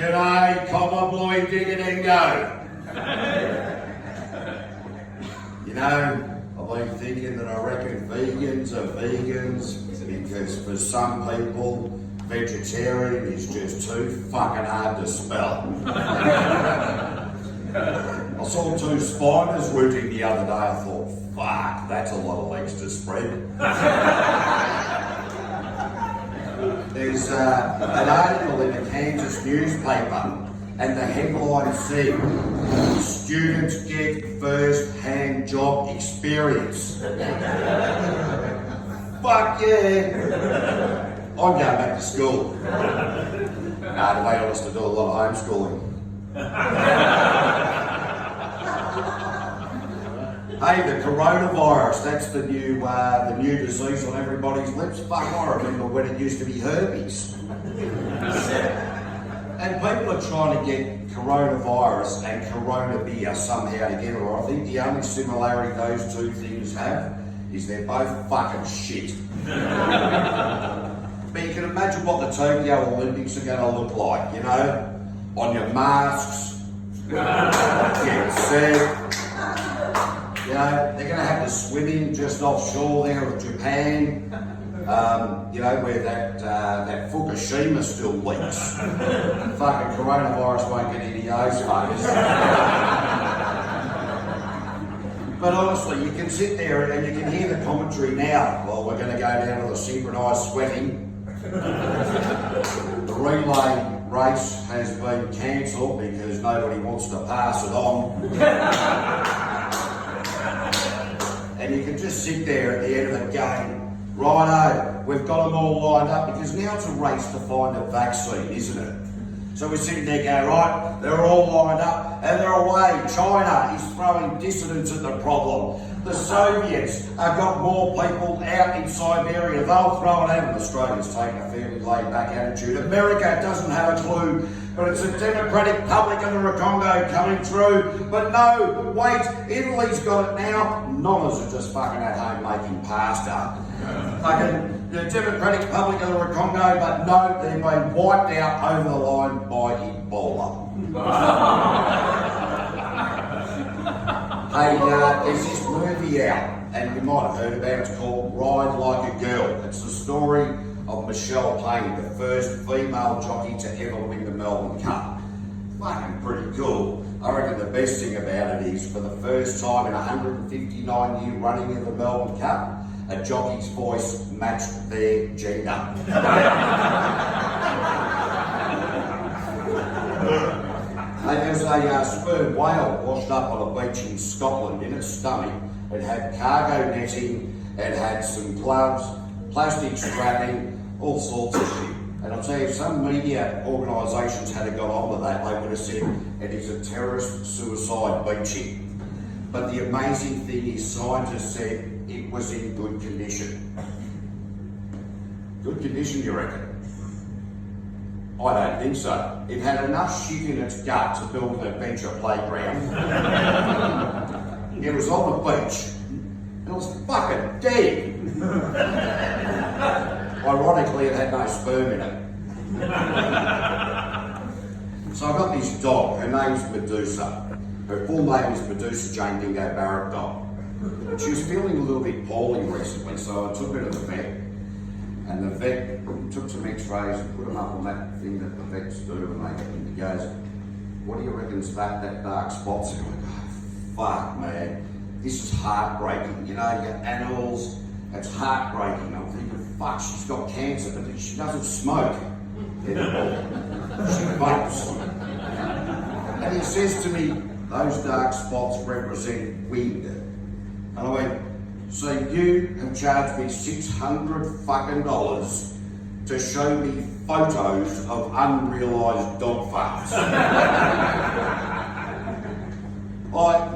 G'day, copper boy, dig it and go. You know, I've been thinking that I reckon vegans are vegans because for some people, vegetarian is just too fucking hard to spell. I saw two spiders rooting the other day. I thought, fuck, that's a lot of legs to spread. There's an article in the Kansas newspaper, and the headline said, "Students get first-hand job experience." Fuck yeah! I'm going back to school. Nah, the mate wants to do a lot of homeschooling. Hey, the coronavirus, that's the new disease on everybody's lips. Fuck, I remember when it used to be herpes. And people are trying to get coronavirus and corona beer somehow together. I think the only similarity those two things have is they're both fucking shit. But you can imagine what the Tokyo Olympics are going to look like, you know? On your masks, get set. You know, they're going to have the swimming just offshore there of Japan, you know, where that Fukushima still leaks. Fucking coronavirus won't get any of those fuckers. But honestly, you can sit there and you can hear the commentary now. Well, we're going to go down to the synchronised sweating. The relay race has been cancelled because nobody wants to pass it on. And you can just sit there at the end of the game, righto, we've got them all lined up, because now it's a race to find a vaccine, isn't it? So we're sitting there going, right, they're all lined up and they're away. China is throwing dissidents at the problem. The Soviets have got more people out in Siberia. They'll throw it out. Australia's taking a fairly laid-back attitude. America doesn't have a clue, but it's the Democratic Republic of the Congo coming through. But no, wait, Italy's got it now. Nonas are just fucking at home making pasta. Fucking the Democratic Republic of the Congo, but no, they've been wiped out over the line by Ebola. Hey, there's this movie out, and you might have heard about it. It's called Ride Like a Girl. It's the story of Michelle Payne, the first female jockey to ever win the Melbourne Cup. Fucking pretty cool. I reckon the best thing about it is, for the first time in 159-year running of the Melbourne Cup, a jockey's voice matched their gender. There's a sperm whale washed up on a beach in Scotland. In its stomach, it had cargo netting, it had some gloves, plastic strapping, all sorts of shit. And I'll tell you, if some media organisations had got on with that, they would have said it is a terrorist suicide beaching. But the amazing thing is, scientists said it was in good condition. Good condition, you reckon? I don't think so. It had enough shit in its gut to build an adventure playground. It was on the beach. It was fucking dead. Ironically, it had no sperm in it. So I've got this dog. Her name's Medusa. Her full name is Medusa Jane Dingo Barrett Dog. But she was feeling a little bit poorly recently, so I took her to the vet. And the vet took some x-rays and put them up on that thing that the vets do, and he goes, "What do you reckon's that dark spot's?" And I go, "Fuck, man, this is heartbreaking. You know, your animals, it's heartbreaking." I'm thinking, fuck, she's got cancer, but she doesn't smoke anymore. She vapes. And he says to me, "Those dark spots represent wind." And I went, "So you have charged me $600 fucking to show me photos of unrealised dog farts?"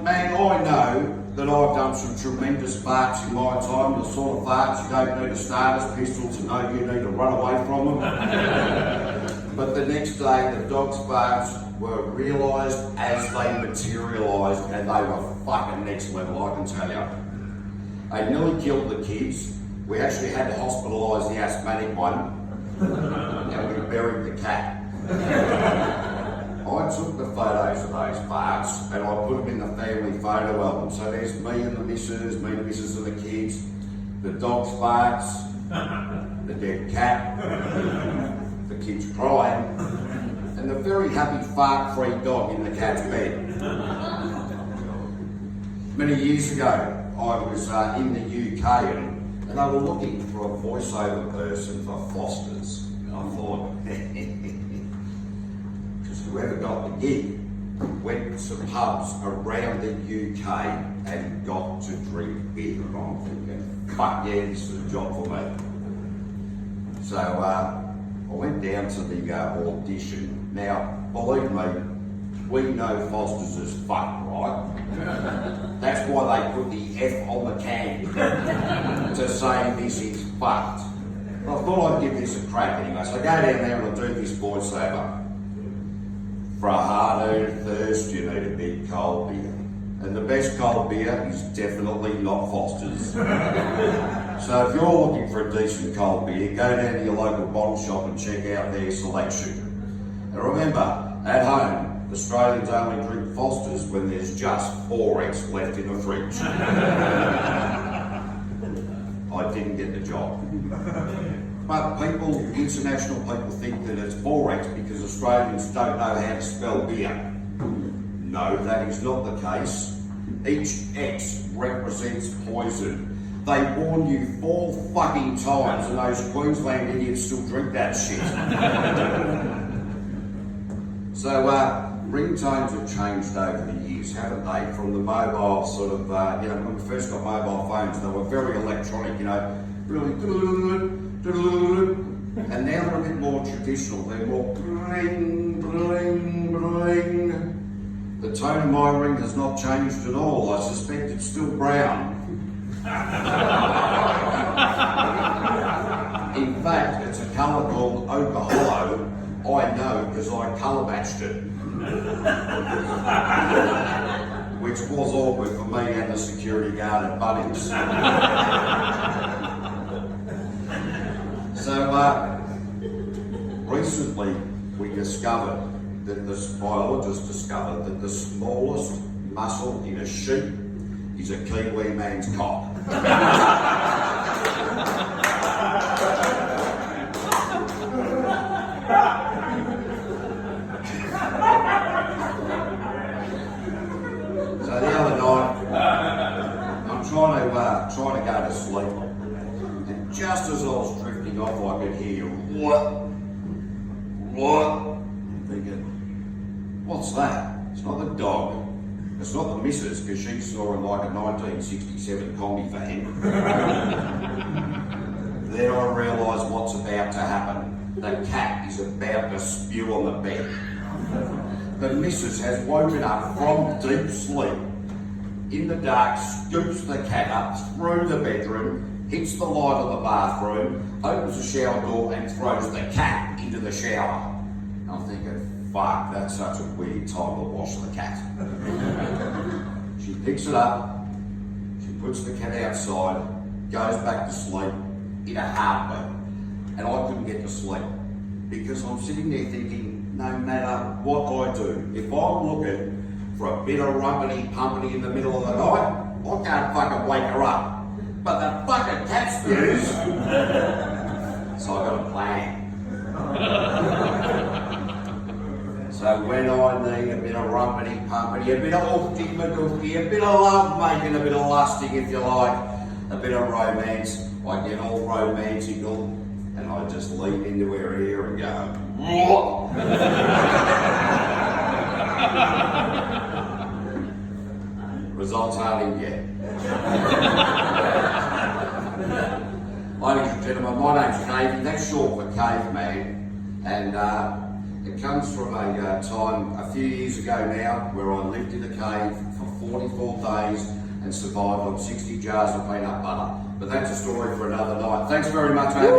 Man, I know that I've done some tremendous farts in my time, the sort of farts you don't need a starter's pistol to know you need to run away from them. But the next day, the dog's farts were realised as they materialised, and they were fucking next level, I can tell you. They nearly killed the kids. We actually had to hospitalise the asthmatic one, and we buried the cat. I took the photos of those farts and I put them in the family photo album. So there's me and the missus, me and the missus and the kids, the dog's farts, the dead cat, the kids crying, and the very happy fart-free dog in the cat's bed. Many years ago, I was in the UK and they were looking for a voiceover person for Fosters. And I thought, because whoever got the gig went to pubs around the UK and got to drink beer. And I'm thinking, fuck yeah, this is a job for me. So I went down to the audition. Now, believe me, we know Foster's is fuck, right? That's why they put the F on the can to say this is fucked. I thought I'd give this a crack anyway. So I go down there and I do this voiceover. For a hard-earned thirst, you need a big cold beer. And the best cold beer is definitely not Foster's. So if you're looking for a decent cold beer, go down to your local bottle shop and check out their selection. And remember, at home, Australians only drink Foster's when there's just 4X left in the fridge. I didn't get the job. But people, international people, think that it's 4X because Australians don't know how to spell beer. No, that is not the case. Each X represents poison. They warn you 4 fucking times and those Queensland idiots still drink that shit. So, ringtones have changed over the years, haven't they? From the mobile sort of, when we first got mobile phones, they were very electronic, really, and now they're a bit more traditional. They're more bling, bling, bling. The tone of my ring has not changed at all. I suspect it's still brown. In fact, it's a colour called ochre hollow. I know because I colour matched it. Which was awkward for me and the security guard at Bunnings. So recently we discovered that the biologists discovered that the smallest muscle in a sheep is a Kiwi man's cock. So the other night, I'm trying to go to sleep, and just as I was drifting off, I could hear what? I'm thinking, what's that? It's not the dog. It's not the missus, because she saw in like a 1967 combi van. Then I realised what's about to happen. The cat is about to spew on the bed. The missus has woken up from deep sleep. In the dark, scoops the cat up through the bedroom, hits the light of the bathroom, opens the shower door and throws the cat into the shower. I'm thinking, fuck, that's such a weird time to wash the cat. She picks it up, she puts the cat outside, goes back to sleep in a heartbeat. And I couldn't get to sleep because I'm sitting there thinking, no matter what I do, if I'm looking for a bit of rumpity-pumpity in the middle of the night, I can't fucking wake her up. But the fucking cat spews. So I got a plan. So when I need a bit of rumpity-pumpity, a bit of oofty-madoofty, a bit of love-making, a bit of lusting if you like, a bit of romance, I get all romantical and I just lean into her ear and go, Results aren't in yet. Ladies and gentlemen, my name's Cave, that's short for caveman, and it comes from a time a few years ago now where I lived in a cave for 44 days and survived on 60 jars of peanut butter. But that's a story for another night. Thanks very much, mate.